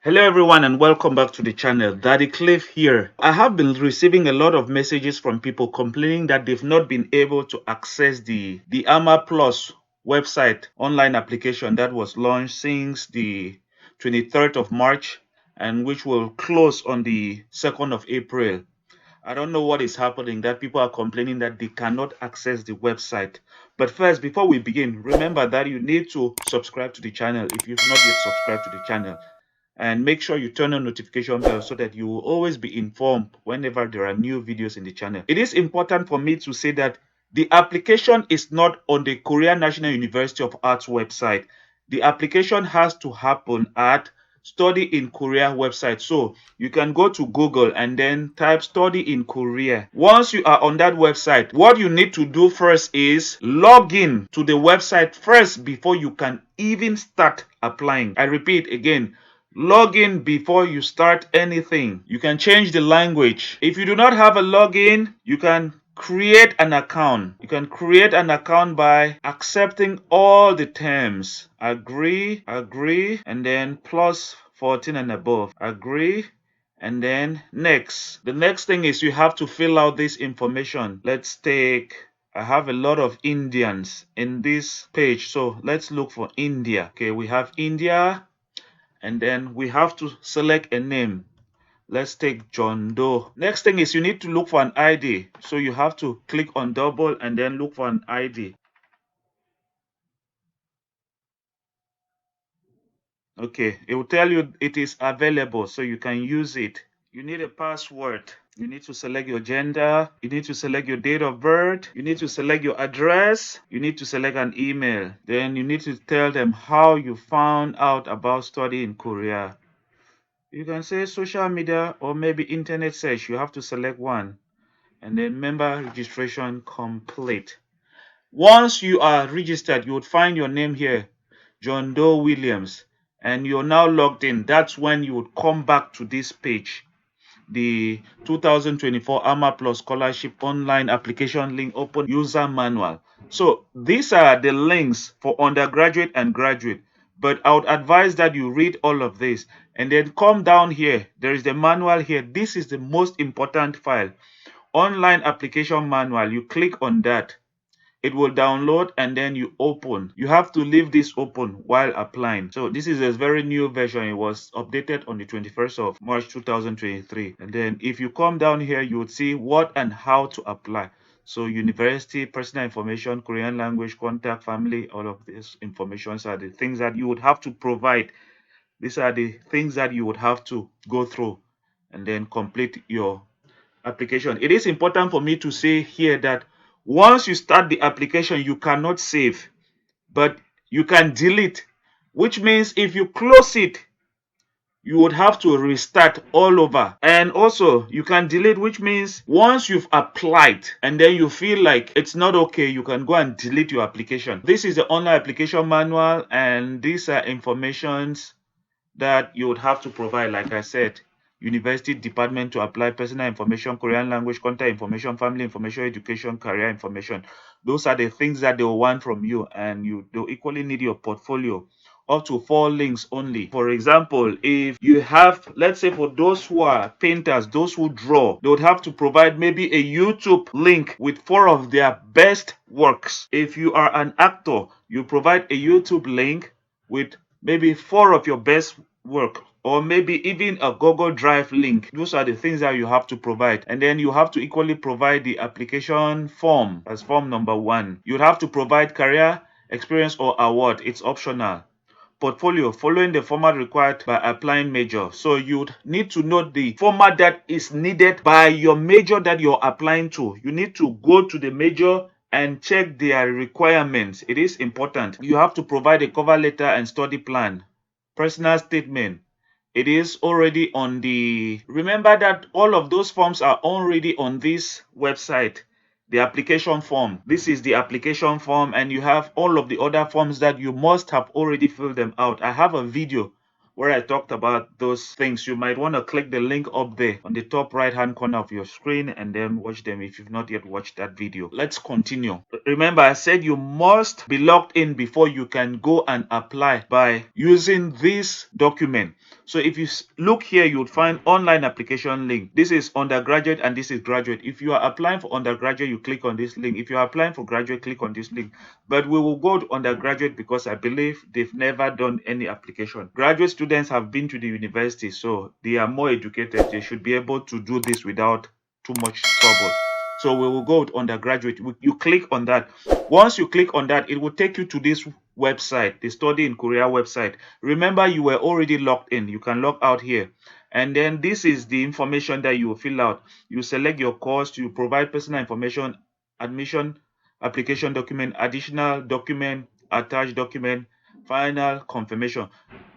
Hello everyone and welcome back to the channel. Daddy Cliff here. I have been receiving a lot of messages from people complaining that they've not been able to access the AMA Plus website online application that was launched since the 23rd of March and which will close on the 2nd of April. I don't know what is happening that people are complaining that they cannot access the website. But first, before we begin, remember that you need to subscribe to the channel if you've not yet subscribed to the channel, and make sure you turn on notification bell so that you will always be informed whenever there are new videos in the channel. It is important for me to say that the application is not on the Korean National University of Arts website. The application has to happen at Study in Korea website. So you can go to Google and then type Study in Korea. Once you are on that website, what you need to do first is log in to the website first before you can even start applying. I repeat again, log in before you start anything. You can change the language. If you do not have a login, you can create an account. You can create an account by accepting all the terms. Agree, and then plus 14 and above. Agree, and then next. The next thing is you have to fill out this information. I have a lot of Indians in this page, so let's look for India. Okay, we have India, and then we have to select a name. Let's take John Doe. Next thing is you need to look for an ID. So you have to click on double and then look for an ID. Okay, it will tell you it is available, so you can use it. You need a password. You need to select your gender. You need to select your date of birth. You need to select your address. You need to select an email. Then you need to tell them how you found out about study in Korea. You can say social media or maybe internet search. You have to select one. And then member registration complete. Once you are registered, you would find your name here, John Doe Williams, and you're now logged in. That's when you would come back to this page. The 2024 AMA Plus Scholarship Online Application Link Open User Manual. So these are the links for undergraduate and graduate. But I would advise that you read all of this and then come down here. There is the manual here. This is the most important file. Online application manual. You click on that. It will download and then you open. You have to leave this open while applying. So this is a very new version. It was updated on the 21st of March 2023. And then if you come down here, you would see what and how to apply. So university, personal information, Korean language, contact, family, all of these informations are the things that you would have to provide. These are the things that you would have to go through and then complete your application. It is important for me to say here that once you start the application, you cannot save, but you can delete, which means if you close it, you would have to restart all over. And also you can delete, which means once you've applied and then you feel like it's not okay, you can go and delete your application. This is the online application manual, and these are informations that you would have to provide. Like I said, university department to apply, personal information, Korean language, contact information, family information, education, career information. Those are the things that they will want from you, and they'll equally need your portfolio. Up to 4 links only. For example, if you have, let's say for those who are painters, those who draw, they would have to provide maybe a YouTube link with 4 of their best works. If you are an actor, you provide a YouTube link with maybe 4 of your best work, or maybe even a Google Drive link. Those are the things that you have to provide. And then you have to equally provide the application form as form number 1. You'd have to provide career, experience, or award. It's optional. Portfolio, following the format required by applying major. So you'd need to know the format that is needed by your major that you're applying to. You need to go to the major and check their requirements. It is important. You have to provide a cover letter and study plan. Personal statement. It is already on the, remember that all of those forms are already on this website. The application form. This is the application form, and you have all of the other forms that you must have already filled them out. I have a video where I talked about those things. You might want to click the link up there on the top right hand corner of your screen and then watch them if you've not yet watched that video. Let's continue. Remember, I said you must be logged in before you can go and apply by using this document. So if you look here, you would find online application link. This is undergraduate and this is graduate. If you are applying for undergraduate, you click on this link. If you are applying for graduate, click on this link. But we will go to undergraduate because I believe they've never done any application. Graduate students have been to the university, so they are more educated. They should be able to do this without too much trouble. So we will go with undergraduate. You click on that. Once you click on that, it will take you to this website, the Study in Korea website. Remember, you were already logged in. You can log out here. And then this is the information that you will fill out. You select your course, you provide personal information, admission, application document, additional document, attached document, final confirmation.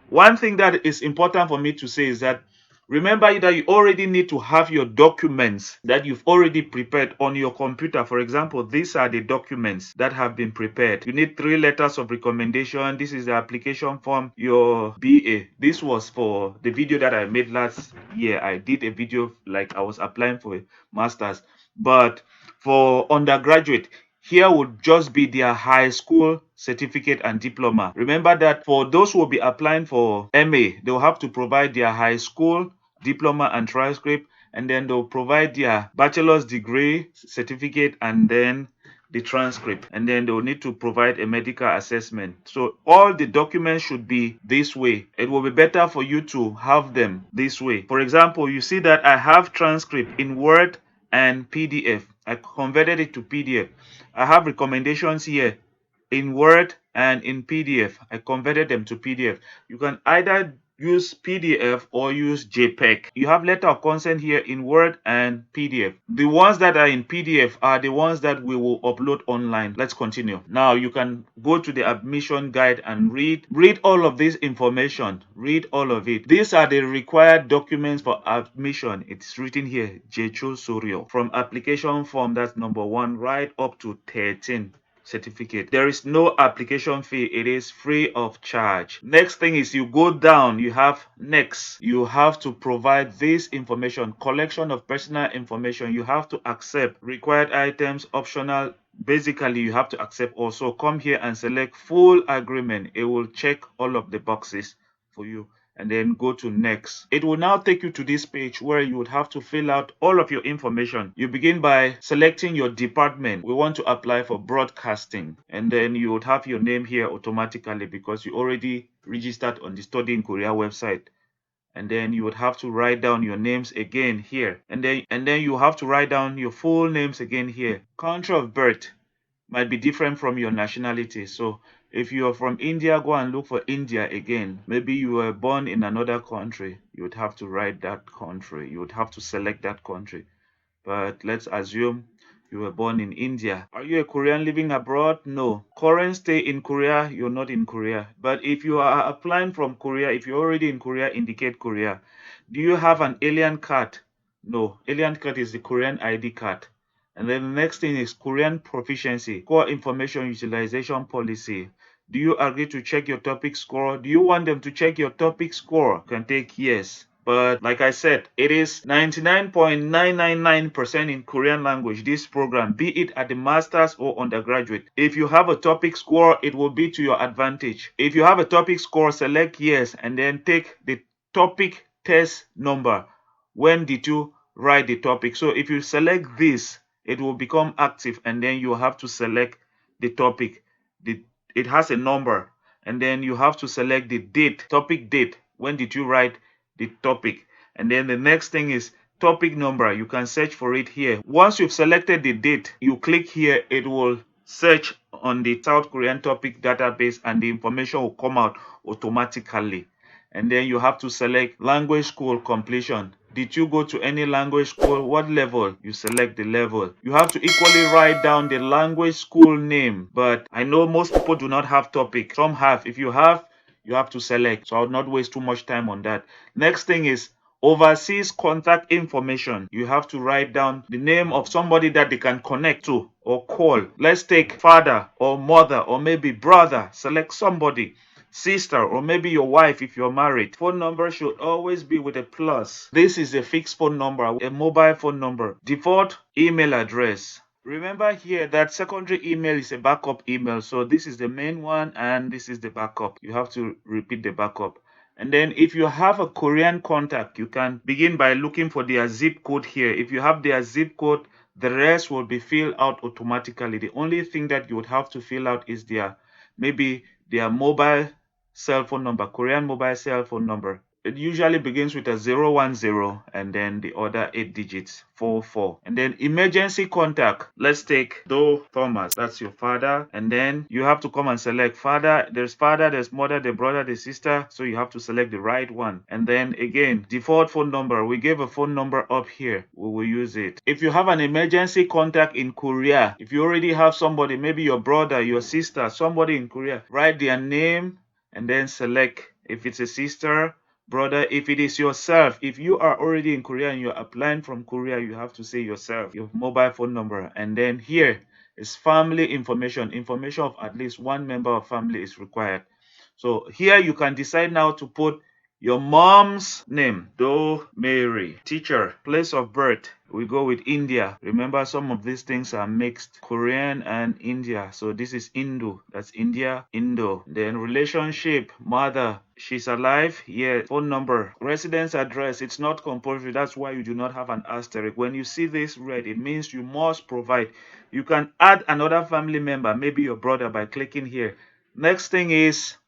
One thing that is important for me to say is that remember that you already need to have your documents that you've already prepared on your computer. For example, these are the documents that have been prepared. You need 3 letters of recommendation. This is the application form, your BA. This was for the video that I made last year. I did a video like I was applying for a master's. But for undergraduate, here would just be their high school certificate and diploma. Remember that for those who will be applying for MA, they'll have to provide their high school diploma and transcript, and then they'll provide their bachelor's degree certificate and then the transcript, and then they'll need to provide a medical assessment. So all the documents should be this way. It will be better for you to have them this way. For example, you see that I have transcript in Word and PDF. I converted it to PDF. I have recommendations here in Word and in PDF. I converted them to PDF. You can either use PDF or use JPEG. You have letter of consent here in Word and PDF. The ones that are in PDF are the ones that we will upload online. Let's continue. Now you can go to the admission guide and read all of this information. Read all of it. These are the required documents for admission. It's written here, Jecho Suryo. From application form, that's number 1, right up to 13. Certificate. There is no application fee. It is free of charge. Next thing is you go down, you have next. You have to provide this information, collection of personal information. You have to accept required items, optional. Basically, you have to accept also. Come here and select full agreement. It will check all of the boxes for you, and then go to next. It will now take you to this page where you would have to fill out all of your information. You begin by selecting your department. We want to apply for broadcasting, and then you would have your name here automatically because you already registered on the Study in Korea website. And then you would have to write down your names again here, and then you have to write down your full names again here. Country of birth might be different from your nationality. So if you are from India, go and look for India again. Maybe you were born in another country. You would have to write that country. You would have to select that country. But let's assume you were born in India. Are you a Korean living abroad? No. Current stay in Korea, you're not in Korea. But if you are applying from Korea, if you're already in Korea, indicate Korea. Do you have an alien card? No. Alien card is the Korean ID card. And then the next thing is Korean proficiency, core information utilization policy. Do you agree to check your topic score? Do you want them to check your topic score? You can take yes. But like I said, it is 99.999% in Korean language, this program, be it at the master's or undergraduate. If you have a topic score, it will be to your advantage. If you have a topic score, select yes and then take the topic test number. When did you write the topic? So if you select this, it will become active, and then you have to select the topic. It has a number, and then you have to select the date, topic date. When did you write the topic? And then the next thing is topic number. You can search for it here. Once you've selected the date, you click here, it will search on the South Korean topic database and the information will come out automatically. And then you have to select language school completion. Did you go to any language school? What level? You select the level. You have to equally write down the language school name, but I know most people do not have topic. Some have. If you have, you have to select. So I'll not waste too much time on that. Next thing is overseas contact information. You have to write down the name of somebody that they can connect to or call. Let's take father or mother or maybe brother. Select somebody. Sister or maybe your wife if you're married. Phone number should always be with a plus. This is a fixed phone number, a mobile phone number. Default email address. Remember here that secondary email is a backup email. So this is the main one and this is the backup. You have to repeat the backup. And then if you have a Korean contact, you can begin by looking for their zip code here. If you have their zip code, the rest will be filled out automatically. The only thing that you would have to fill out is maybe their mobile cell phone number, Korean mobile cell phone number. It usually begins with a 010 and then the other 8 digits, 44. And then emergency contact. Let's take Doe Thomas. That's your father. And then you have to come and select father. There's mother, the brother, the sister. So you have to select the right one. And then again, default phone number. We gave a phone number up here. We will use it. If you have an emergency contact in Korea, if you already have somebody, maybe your brother, your sister, somebody in Korea, write their name and then select if it's a sister, brother. If it is yourself, if you are already in Korea and you're applying from Korea, you have to say yourself, your mobile phone number. And then here is family information. Information of at least one member of family is required. So here you can decide now to put your mom's name, Doe Mary. Teacher, place of birth, we go with India. Remember, some of these things are mixed, Korean and India. So this is Indo, that's India, Indo. Then relationship, mother, she's alive, yeah. Phone number, residence address, it's not compulsory. That's why you do not have an asterisk. When you see this red, it means you must provide. You can add another family member, maybe your brother, by clicking here. Next thing is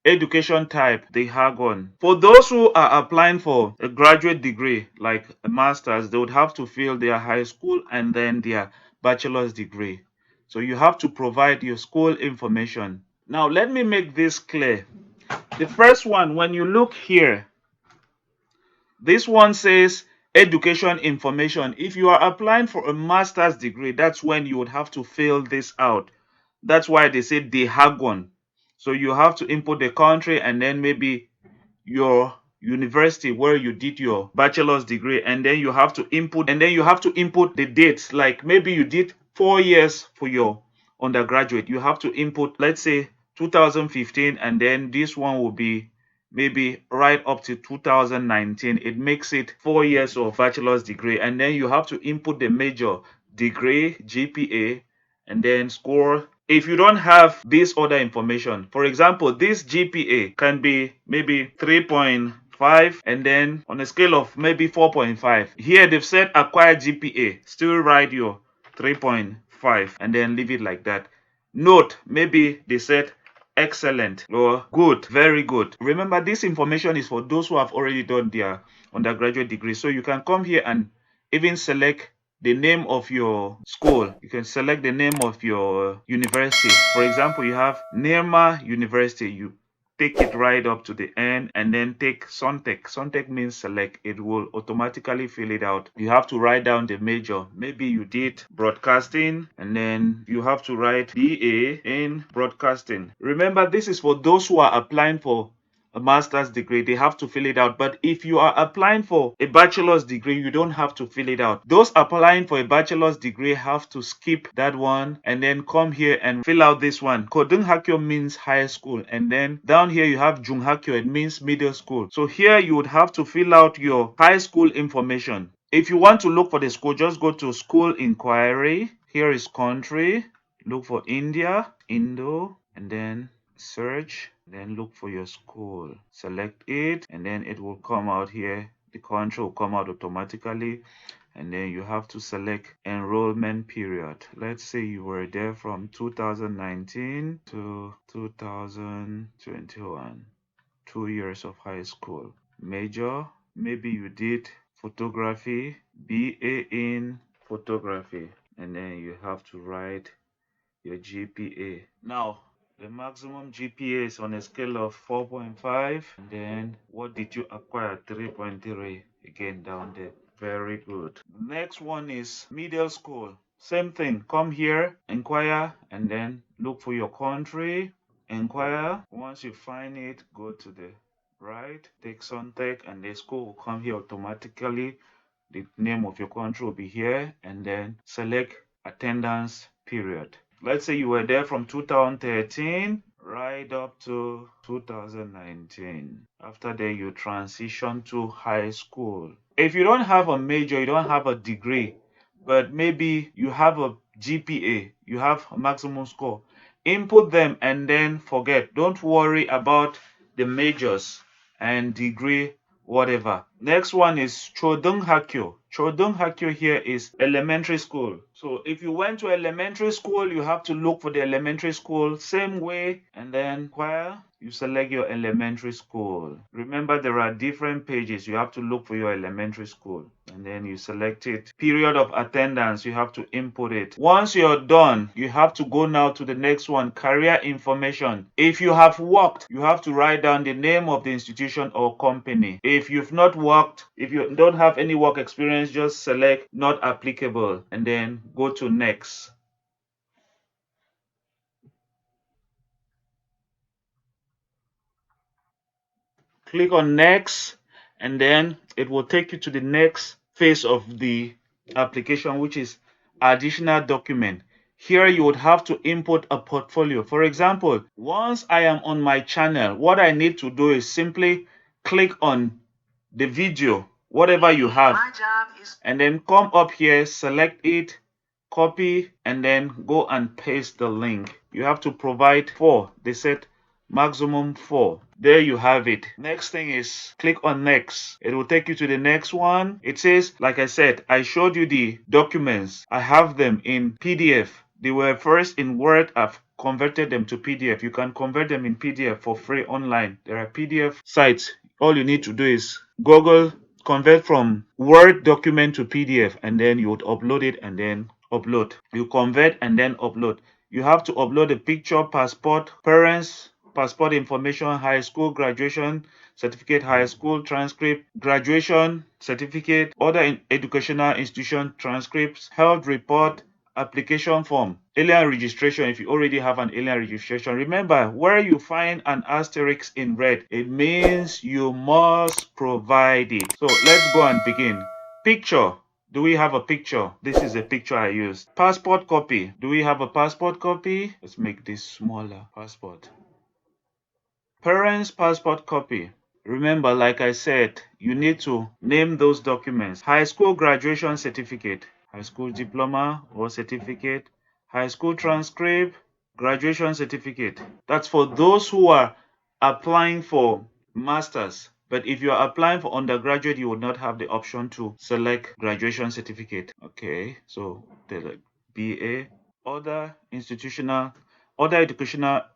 education type, the Hagon. For those who are applying for a graduate degree, like a master's, they would have to fill their high school and then their bachelor's degree. So you have to provide your school information. Now, let me make this clear. The first one, when you look here, this one says education information. If you are applying for a master's degree, that's when you would have to fill this out. That's why they say the Hagon. So you have to input the country and then maybe your university where you did your bachelor's degree, and then you have to input the dates. Like maybe you did 4 years for your undergraduate, you have to input, let's say 2015, and then this one will be maybe right up to 2019. It makes it 4 years of bachelor's degree, and then you have to input the major, degree, GPA, and then score. If you don't have this other information, for example, this GPA can be maybe 3.5 and then on a scale of maybe 4.5. Here they've said acquired GPA, still write your 3.5 and then leave it like that. Note, maybe they said excellent or good, very good. Remember, this information is for those who have already done their undergraduate degree. So you can come here and even select the name of your school. You can select the name of your university. For example, you have Nirma University. You take it right up to the end and then take Suntec. Suntec means select. It will automatically fill it out. You have to write down the major. Maybe you did broadcasting and then you have to write BA in broadcasting. Remember, this is for those who are applying for a master's degree. They have to fill it out. But if you are applying for a bachelor's degree, you don't have to fill it out. Those applying for a bachelor's degree have to skip that one and then come here and fill out this one. Kodunghakyo means high school, and then down here you have Junghakyo, it means middle school. So here you would have to fill out your high school information. If you want to look for the school, just go to school inquiry. Here is country, look for India, Indo, and then search, then look for your school, select it, and then it will come out here. The country will come out automatically, and then you have to select enrollment period. Let's say you were there from 2019 to 2021, 2 years of high school. Major, maybe you did photography, BA in photography, and then you have to write your GPA. Now, the maximum GPA is on a scale of 4.5. And then what did you acquire? 3.3. Again, down there. Very good. Next one is middle school. Same thing. Come here, inquire, and then look for your country. Inquire. Once you find it, go to the right. Take Suntec, and the school will come here automatically. The name of your country will be here, and then select attendance period. Let's say you were there from 2013 right up to 2019. After that, you transition to high school. If you don't have a major, you don't have a degree, but maybe you have a GPA, you have a maximum score, input them and then forget. Don't worry about the majors. and degree whatever. Next one is Chodunghakyo. Chodunghakyo here is elementary school. So if you went to elementary school, you have to look for the elementary school same way, and then where you select your elementary school. Remember, there are different pages. You have to look for your elementary school, and then you select it. Period of attendance, you have to input it. Once you're done, you have to go now to the next one, career information. If you have worked, you have to write down the name of the institution or company. If you've not worked, if you don't have any work experience, just select not applicable and then go to next. Click on next, and then it will take you to the next phase of the application, which is additional document. Here you would have to input a portfolio. For example, once I am on my channel, what I need to do is simply click on the video, whatever you have, and then come up here, select it, copy, and then go and paste the link. You have to provide 4. They said maximum 4. There you have it. Next thing is click on next. It will take you to the next one. It says, like I said, I showed you the documents. I have them in PDF. They were first in Word. I've converted them to PDF. You can convert them in PDF for free online. There are PDF sites. All you need to do is Google convert from Word document to PDF, and then you would upload it and then upload. You convert and then upload. You have to upload a picture, passport, parents, passport information, high school graduation certificate, high school transcript, graduation certificate, other educational institution transcripts, health report, application form, alien registration. If you already have an alien registration, remember, where you find an asterisk in red, it means you must provide it. So let's go and begin. Picture. Do we have a picture? This is a picture I used. Passport copy. Do we have a passport copy? Let's make this smaller. Passport. Parents' passport copy. Remember, like I said, you need to name those documents. High school graduation certificate, high school diploma or certificate, high school transcript, graduation certificate. That's for those who are applying for masters. But if you are applying for undergraduate, you would not have the option to select graduation certificate. Okay, so the BA, other educational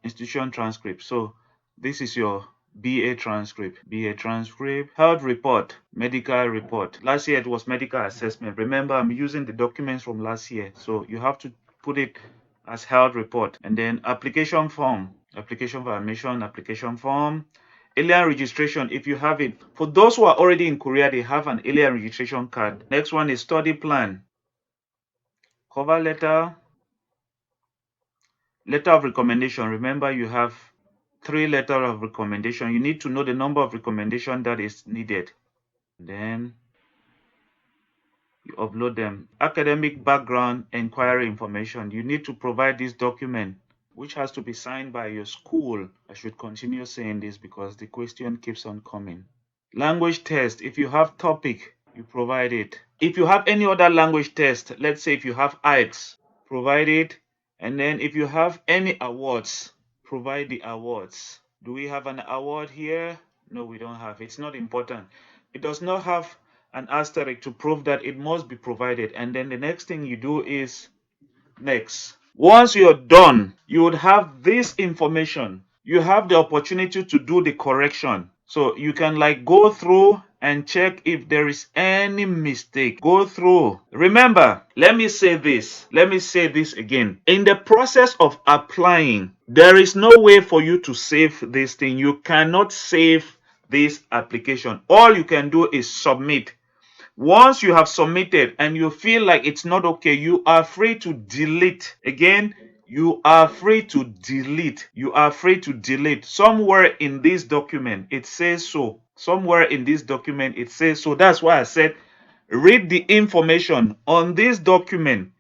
institution transcript. So this is your BA transcript. BA transcript. Health report. Medical report. Last year it was medical assessment. Remember, I'm using the documents from last year. So you have to put it as health report. And then application form. Application for admission. Application form. Alien registration, if you have it. For those who are already in Korea, they have an alien registration card. Next one is study plan. Cover letter. Letter of recommendation. Remember, you have 3 letters of recommendation. You need to know the number of recommendation that is needed. Then you upload them. Academic background inquiry information. You need to provide this document, which has to be signed by your school. I should continue saying this because the question keeps on coming. Language test. If you have topic, you provide it. If you have any other language test, let's say if you have IELTS, provide it. And then if you have any awards, provide the awards. Do we have an award here? No, we don't have. It's not important. It does not have an asterisk to prove that it must be provided. And then the next thing you do is next. Once you're done, you would have this information. You have the opportunity to do the correction. So you can like go through and check if there is any mistake. Go through. Remember, let me say this. Let me say this again. In the process of applying, there is no way for you to save this thing. You cannot save this application. All you can do is submit. Once you have submitted and you feel like it's not okay, you are free to delete. Again, you are free to delete. You are free to delete. Somewhere in this document, it says so. Somewhere in this document, it says so. That's why I said, read the information on this document.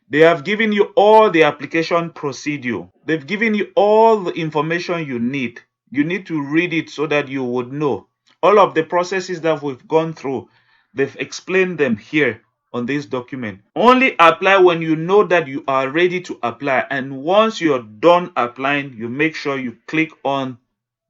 They have given you all the application procedure. They've given you all the information you need. You need to read it so that you would know. All of the processes that we've gone through, they've explained them here on this document. Only apply when you know that you are ready to apply. And once you're done applying, you make sure you click on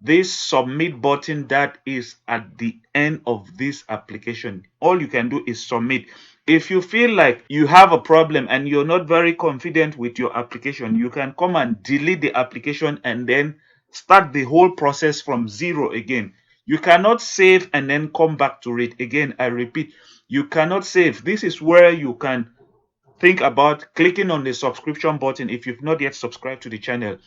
this submit button that is at the end of this application. All you can do is submit. If you feel like you have a problem and you're not very confident with your application, you can come and delete the application and then start the whole process from zero again. You cannot save and then come back to it again. I repeat, you cannot save. This is where you can think about clicking on the subscription button if you've not yet subscribed to the channel.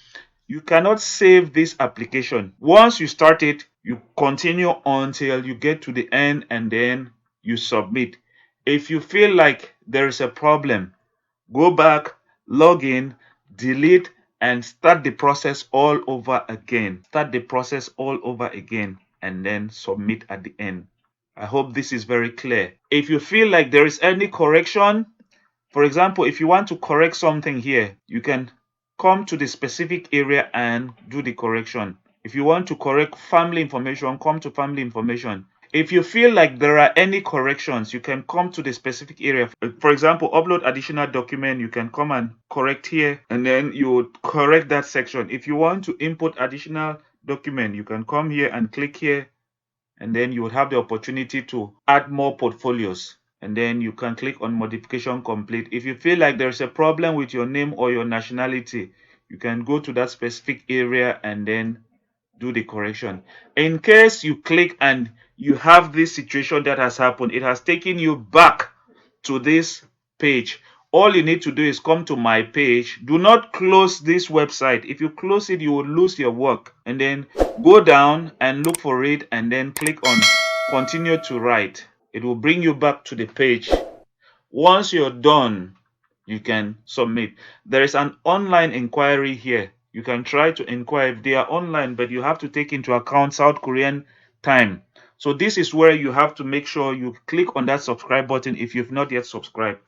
You cannot save this application. Once you start it, you continue until you get to the end and then you submit. If you feel like there is a problem, go back, log in, delete, and start the process all over again. Start the process all over again and then submit at the end. I hope this is very clear. If you feel like there is any correction, for example, if you want to correct something here, you can come to the specific area and do the correction. If you want to correct family information, come to family information. If you feel like there are any corrections, you can come to the specific area. For example, upload additional document, you can come and correct here, and then you would correct that section. If you want to input additional document, you can come here and click here, and then you would have the opportunity to add more portfolios. And then you can click on modification complete. If you feel like there's a problem with your name or your nationality, you can go to that specific area and then do the correction. In case you click and you have this situation that has happened, it has taken you back to this page. All you need to do is come to my page. Do not close this website. If you close it, you will lose your work. And then go down and look for it and then click on continue to write. It will bring you back to the page. Once you're done, you can submit. There is an online inquiry here. You can try to inquire if they are online, but you have to take into account South Korean time. So this is where you have to make sure you click on that subscribe button if you've not yet subscribed.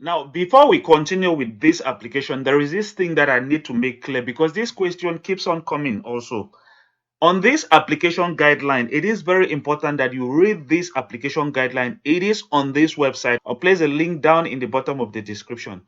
Now, before we continue with this application, there is this thing that I need to make clear because this question keeps on coming also. On this application guideline, it is very important that you read this application guideline. It is on this website. I'll place a link down in the bottom of the description.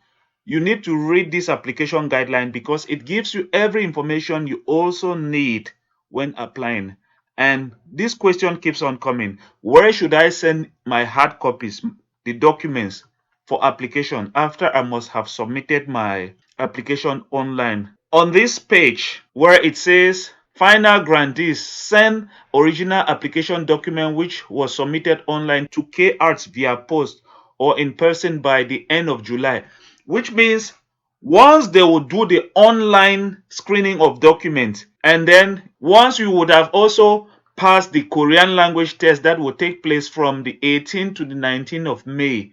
You need to read this application guideline because it gives you every information you also need when applying. And this question keeps on coming. Where should I send my hard copies, the documents for application after I must have submitted my application online? On this page where it says final grantees send original application document which was submitted online to K-Arts via post or in person by the end of July, which means once they will do the online screening of documents, and then once you would have also passed the Korean language test that will take place from the 18th to the 19th of May,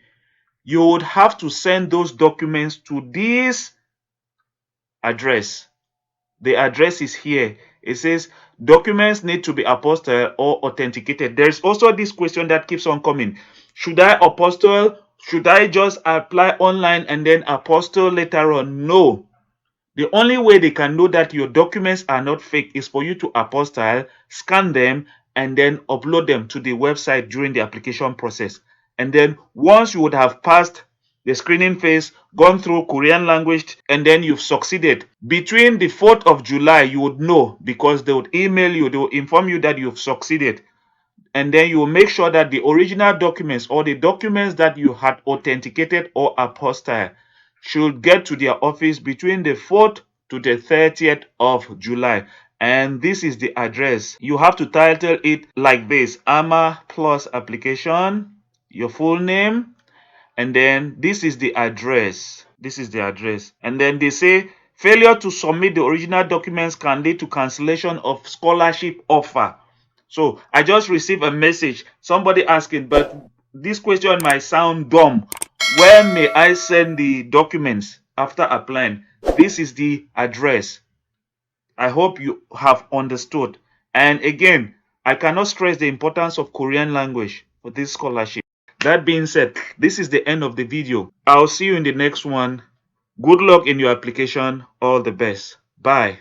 you would have to send those documents to this address. The address is here. It says documents need to be apostilled or authenticated. There's also this question that keeps on coming. Should I apostille? Should I just apply online and then apostille later on? No. The only way they can know that your documents are not fake is for you to apostille, scan them, and then upload them to the website during the application process. And then once you would have passed the screening phase, gone through Korean language, and then you've succeeded, between the 4th of July, you would know because they would email you, they will inform you that you've succeeded. And then you will make sure that the original documents or the documents that you had authenticated or apostilled should get to their office between the 4th to the 30th of July. And this is the address. You have to title it like this: AMA Plus application, your full name, and then this is the address. This is the address. And then they say failure to submit the original documents can lead to cancellation of scholarship offer. So I just received a message, somebody asking, but this question might sound dumb. Where may I send the documents after applying? This is the address. I hope you have understood. And again, I cannot stress the importance of Korean language for this scholarship. That being said, this is the end of the video. I'll see you in the next one. Good luck in your application. All the best. Bye.